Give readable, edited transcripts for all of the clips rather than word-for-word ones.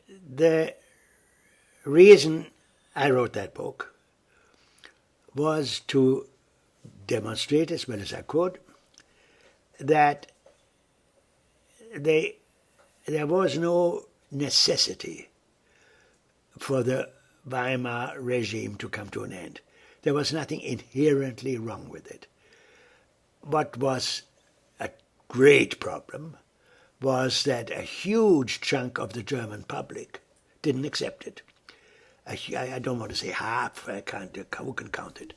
the reason I wrote that book was to demonstrate as well as I could that there was no necessity for the Weimar regime to come to an end. There was nothing inherently wrong with it. What was a great problem was that a huge chunk of the German public didn't accept it. I don't want to say half, who can count it?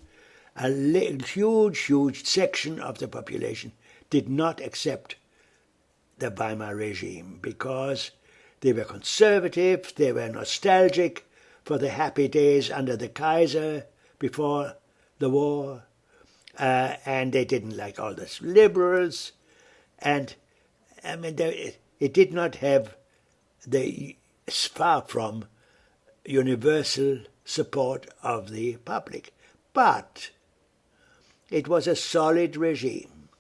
A huge section of the population did not accept the Weimar regime because they were conservative, they were nostalgic for the happy days under the Kaiser before the war, and they didn't like all the liberals, and I mean, it did not have the far from universal support of the public, but it was a solid regime,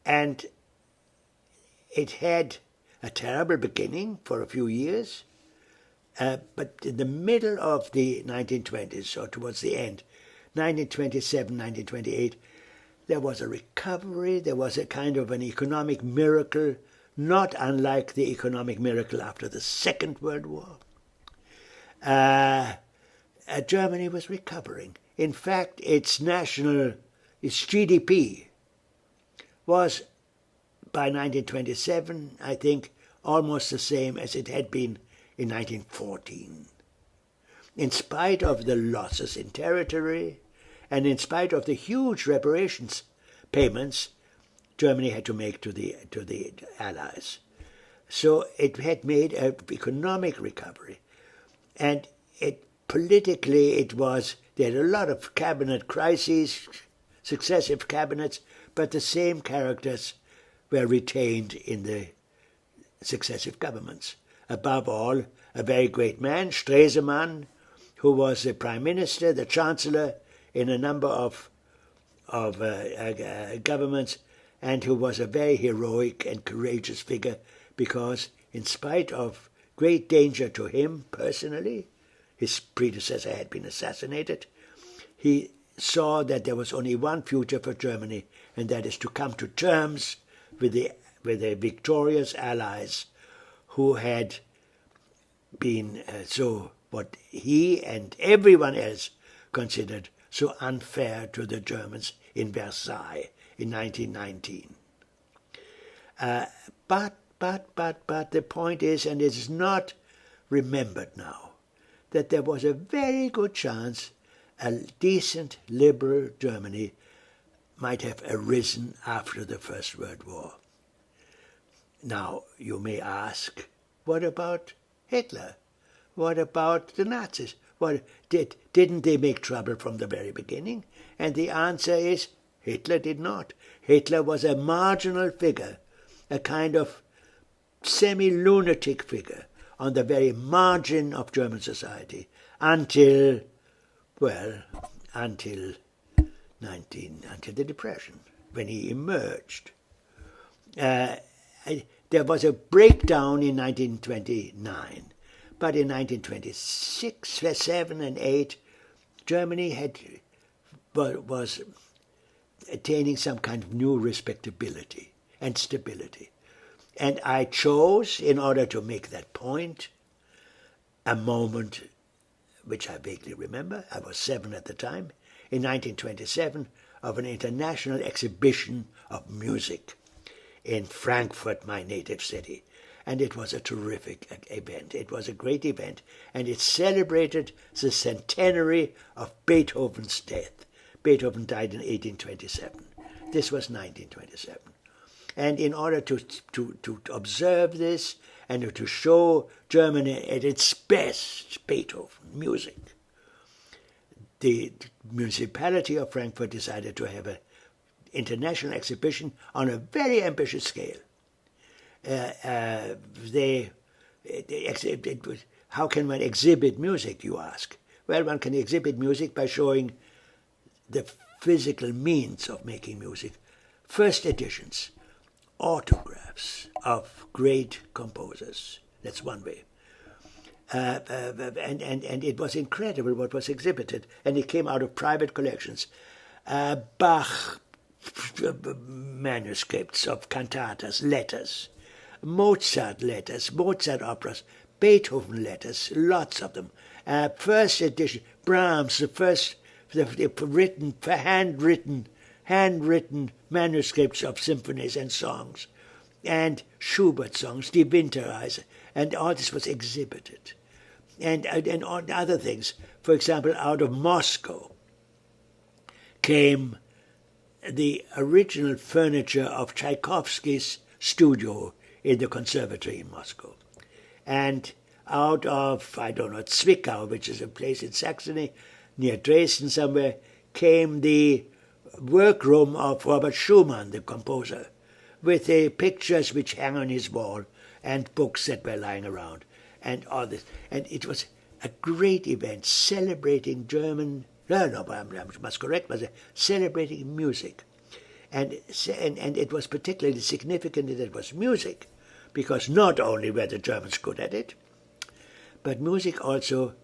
and it had a terrible beginning for a few years, but in the middle of the 1920s, or towards the end, 1927, 1928, there was a recovery, there was a kind of an economic miracle, not unlike the economic miracle after the Second World War. Germany was recovering. In fact, its GDP was, by 1927, I think, almost the same as it had been in 1914. In spite of the losses in territory, and in spite of the huge reparations payments Germany had to make to the Allies. So it had made an economic recovery. And politically there had a lot of cabinet crises, successive cabinets, but the same characters were retained in the successive governments. Above all, a very great man, Stresemann, who was the prime minister, the chancellor in a number of governments, and who was a very heroic and courageous figure because, in spite of great danger to him personally, his predecessor had been assassinated, he saw that there was only one future for Germany, and that is to come to terms with the victorious Allies who had been what he and everyone else considered so unfair to the Germans in Versailles in 1919. But the point is, and it is not remembered now, that there was a very good chance a decent liberal Germany might have arisen after the First World War. Now, you may ask, what about Hitler? What about the Nazis? Didn't they make trouble from the very beginning? And the answer is, Hitler did not. Hitler was a marginal figure, a kind of semi-lunatic figure on the very margin of German society until the Depression, when he emerged. There was a breakdown in 1929, but in 1926, 7 and 8, Germany was attaining some kind of new respectability and stability. And I chose, in order to make that point, a moment which I vaguely remember, I was 7 at the time, in 1927, of an international exhibition of music in Frankfurt, my native city. And it was a terrific event. It was a great event, and it celebrated the centenary of Beethoven's death. Beethoven died in 1827. This was 1927. And in order to observe this and to show Germany at its best Beethoven music, the municipality of Frankfurt decided to have an international exhibition on a very ambitious scale. How can one exhibit music, you ask? Well, one can exhibit music by showing the physical means of making music. First editions, autographs of great composers. That's one way. and it was incredible what was exhibited, and it came out of private collections. Bach manuscripts of cantatas, letters, Mozart letters, Mozart operas, Beethoven letters, lots of them. First edition, Brahms, handwritten manuscripts of symphonies and songs, and Schubert songs, Die Winterreise, and all this was exhibited. And other things. For example, out of Moscow came the original furniture of Tchaikovsky's studio in the conservatory in Moscow. And out of, I don't know, Zwickau, which is a place in Saxony, near Dresden somewhere, came the workroom of Robert Schumann, the composer, with the pictures which hang on his wall and books that were lying around and all this. And it was a great event celebrating I must correct myself, celebrating music. And it was particularly significant that it was music, because not only were the Germans good at it, but music also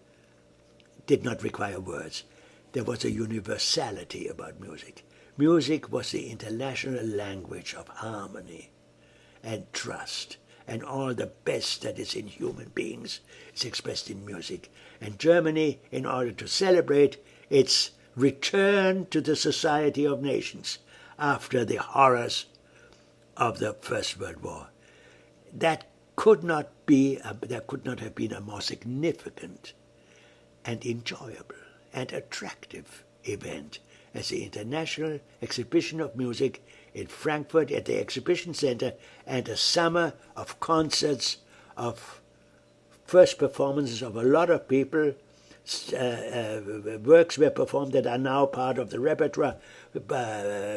did not require words. There was a universality about music. Music was the international language of harmony and trust, and all the best that is in human beings is expressed in music. And Germany, in order to celebrate its return to the Society of Nations after the horrors of the First World War, there could not have been a more significant and enjoyable and attractive event as the International Exhibition of Music in Frankfurt at the Exhibition Center, and a summer of concerts, of first performances of a lot of people. Works were performed that are now part of the repertoire.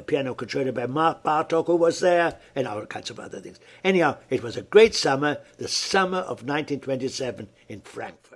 Piano concerto by Bartók, who was there, and all kinds of other things. Anyhow, it was a great summer, the summer of 1927 in Frankfurt.